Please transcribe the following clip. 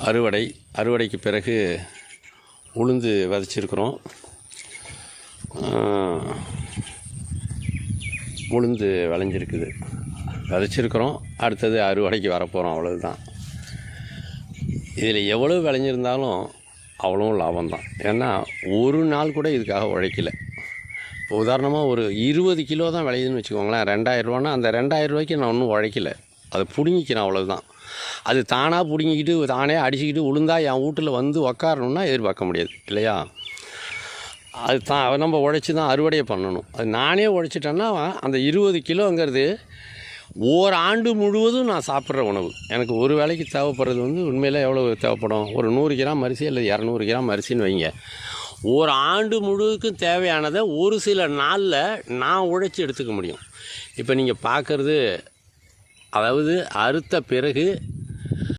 அறுவடைக்கு பிறகு உளுந்து விதைச்சிருக்கிறோம். உளுந்து விளைஞ்சிருக்குது, விதைச்சிருக்கிறோம். அடுத்தது அறுவடைக்கு வரப்போகிறோம், அவ்வளவுதான். இதில் எவ்வளோ விளைஞ்சிருந்தாலும் அவ்வளோ லாபம்தான். ஏன்னா ஒரு நாள் கூட இதுக்காக உழைக்கலை. இப்போ உதாரணமாக ஒரு 20 கிலோ தான் விளையுதுன்னு வச்சுக்கோங்களேன், 2000 ரூபான்னா அந்த 2000 ரூபாய்க்கு நான் ஒன்றும் உழைக்கலை, அதை பிடுங்கிக்கிறேன், அவ்வளோதான். அது தானாக பிடுங்கிக்கிட்டு தானே அடிச்சுக்கிட்டு உளுந்தா என் வீட்டில் வந்து உக்காரணுன்னா எதிர்பார்க்க முடியாது இல்லையா? அது தான் நம்ம உழைச்சி தான் அறுவடையை பண்ணணும். அது நானே உழைச்சிட்டேன்னா அந்த 20 கிலோங்கிறது ஓராண்டு முழுவதும் நான் சாப்பிட்ற உணவு. எனக்கு ஒரு வேளைக்கு தேவைப்படுறது உண்மையில் எவ்வளோ தேவைப்படும்? ஒரு 100 கிராம் அரிசி அல்லது 200 கிராம் அரிசின்னு வைங்க. ஒரு ஆண்டு முழுவதுக்கும் தேவையானதை ஒரு சில நாளில் நான் உழைச்சி எடுத்துக்க முடியும். இப்போ நீங்கள் பார்க்குறது, அதாவது அறுத்த பிறகு